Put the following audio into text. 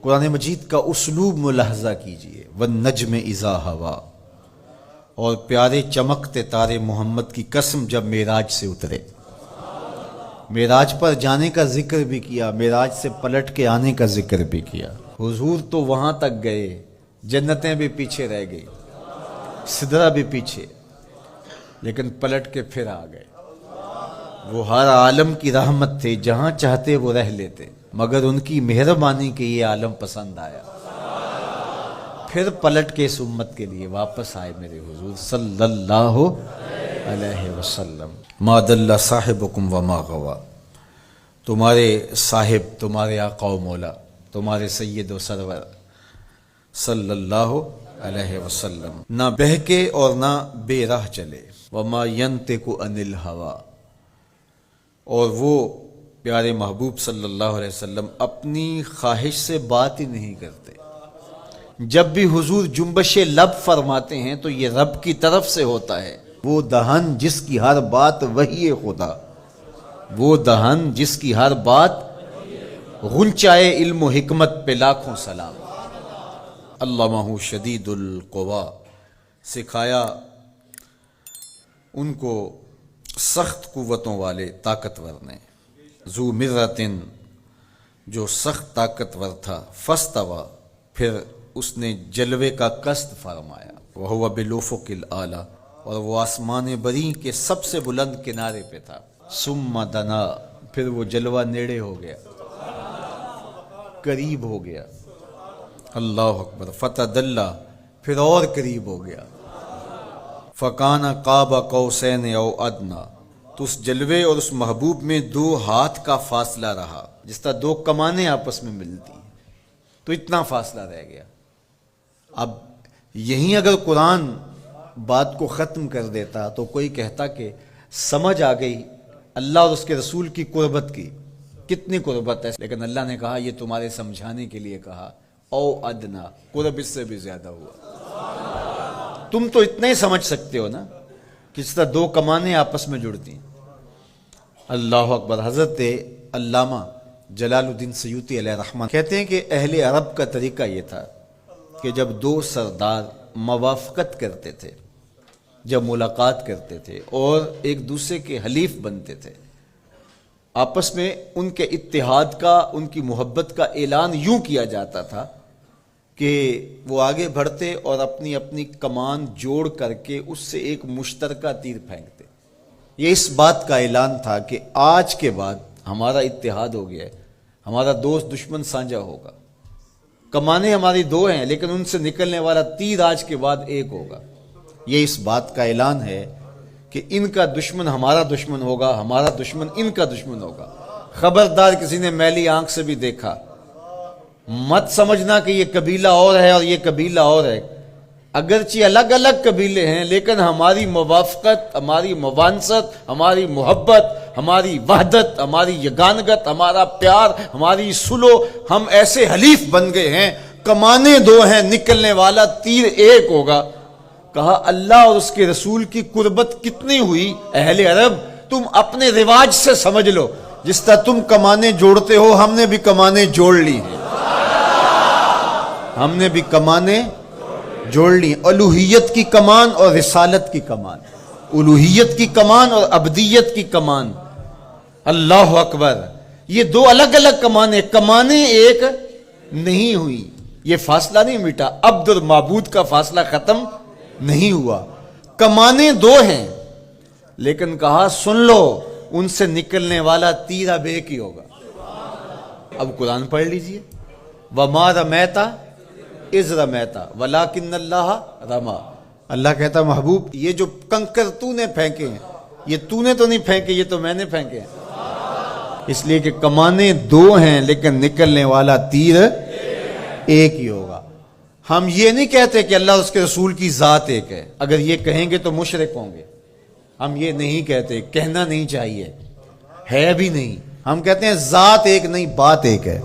قرآن مجید کا اسلوب ملاحظہ کیجئے، والنجم اذا ہوا، اور پیارے چمکتے تارے محمد کی قسم جب معراج سے اترے۔ معراج پر جانے کا ذکر بھی کیا، معراج سے پلٹ کے آنے کا ذکر بھی کیا۔ حضور تو وہاں تک گئے، جنتیں بھی پیچھے رہ گئی، سدرہ بھی پیچھے، لیکن پلٹ کے پھر آ گئے۔ وہ ہر عالم کی رحمت تھے، جہاں چاہتے وہ رہ لیتے، مگر ان کی مہربانی کے یہ عالم پسند آیا، پھر پلٹ کے اس امت کے لیے واپس آئے میرے حضور صلی اللہ علیہ وسلم۔ ما ضل صاحبکم وما غوا، تمہارے صاحب، تمہارے آقا و مولا، تمہارے سید و سرور صلی اللہ علیہ وسلم نہ بہکے اور نہ بے راہ چلے۔ وما ینطق عن الہوی، اور وہ پیارے محبوب صلی اللہ علیہ وسلم اپنی خواہش سے بات ہی نہیں کرتے۔ جب بھی حضور جنبش لب فرماتے ہیں تو یہ رب کی طرف سے ہوتا ہے۔ وہ دہن جس کی ہر بات وحی خدا، وہ دہن جس کی ہر بات، غنچائے علم و حکمت پہ لاکھوں سلام۔ علمہ شدید القوا، سکھایا ان کو سخت قوتوں والے طاقتور نے۔ ذو مرتن، جو سخت طاقتور تھا، فاستوی، پھر اس نے جلوے کا قصد فرمایا۔ وہو بالافق الاعلی، اور وہ آسمان بری کے سب سے بلند کنارے پہ تھا۔ ثم دنا، پھر وہ جلوہ نیڑے ہو گیا، قریب ہو گیا۔ اللہ اکبر۔ فتدلی، پھر اور قریب ہو گیا۔ فکان قاب قوسین او ادنی، تو اس جلوے اور اس محبوب میں 2 ہاتھ کا فاصلہ رہا، جس طرح 2 کمانیں آپس میں ملتی ہیں، تو اتنا فاصلہ رہ گیا۔ اب یہیں اگر قرآن بات کو ختم کر دیتا تو کوئی کہتا کہ سمجھ آ گئی اللہ اور اس کے رسول کی قربت کی، کتنی قربت ہے، لیکن اللہ نے کہا یہ تمہارے سمجھانے کے لیے کہا، او ادنا، قرب اس سے بھی زیادہ ہوا۔ تم تو اتنا ہی سمجھ سکتے ہو نا، کس طرح 2 کمانیں آپس میں جڑتی ہیں۔ اللہ اکبر۔ حضرت علامہ جلال الدین سیوطی علیہ رحمہ کہتے ہیں کہ اہل عرب کا طریقہ یہ تھا کہ جب 2 سردار موافقت کرتے تھے، جب ملاقات کرتے تھے اور ایک دوسرے کے حلیف بنتے تھے، آپس میں ان کے اتحاد کا، ان کی محبت کا اعلان یوں کیا جاتا تھا کہ وہ آگے بڑھتے اور اپنی اپنی کمان جوڑ کر کے اس سے ایک مشترکہ تیر پھینکتے۔ یہ اس بات کا اعلان تھا کہ آج کے بعد ہمارا اتحاد ہو گیا ہے، ہمارا دوست دشمن سانجا ہوگا، کمانیں ہماری 2 ہیں لیکن ان سے نکلنے والا تیر آج کے بعد ایک ہوگا۔ یہ اس بات کا اعلان ہے کہ ان کا دشمن ہمارا دشمن ہوگا، ہمارا دشمن ان کا دشمن ہوگا۔ خبردار کسی نے میلی آنکھ سے بھی دیکھا، مت سمجھنا کہ یہ قبیلہ اور ہے اور یہ قبیلہ اور ہے، اگرچہ الگ الگ قبیلے ہیں لیکن ہماری موافقت، ہماری موانست، ہماری محبت، ہماری وحدت، ہماری یگانگت، ہمارا پیار، ہماری سلو، ہم ایسے حلیف بن گئے ہیں، کمانیں 2 ہیں، نکلنے والا تیر ایک ہوگا۔ کہا اللہ اور اس کے رسول کی قربت کتنی ہوئی اہل عرب، تم اپنے رواج سے سمجھ لو، جس طرح تم کمانیں جوڑتے ہو ہم نے بھی کمانیں جوڑ لی ہیں، ہم نے بھی کمانیں جوڑ لی، الوہیت کی کمان اور رسالت کی کمان، الوہیت کی کمان اور عبدیت کی کمان۔ اللہ اکبر۔ یہ 2 الگ الگ کمانیں ایک نہیں ہوئی، یہ فاصلہ نہیں مٹا، عبد اور معبود کا فاصلہ ختم نہیں ہوا، کمانیں 2 ہیں، لیکن کہا سن لو ان سے نکلنے والا تیر اب ایک ہی ہوگا۔ اب قرآن پڑھ لیجئے، وَمَا رَمَيْتَ اِذْ رَمَيْتَ وَلَٰكِنَّ اللَّهَ رَمَىٰ۔ اللہ کہتا محبوب یہ جو کنکر تو نے پھینکے ہیں، یہ تو نے تو نہیں پھینکے، یہ تو میں نے پھینکے ہیں، اس لیے کہ کمانیں 2 ہیں لیکن نکلنے والا تیر ایک ہی ہوگا۔ ہم یہ نہیں کہتے کہ اللہ اور اس کے رسول کی ذات ایک ہے، اگر یہ کہیں گے تو مشرک ہوں گے، ہم یہ نہیں کہتے، کہنا نہیں چاہیے، ہے بھی نہیں، ہم کہتے ہیں ذات ایک نہیں، بات ایک ہے۔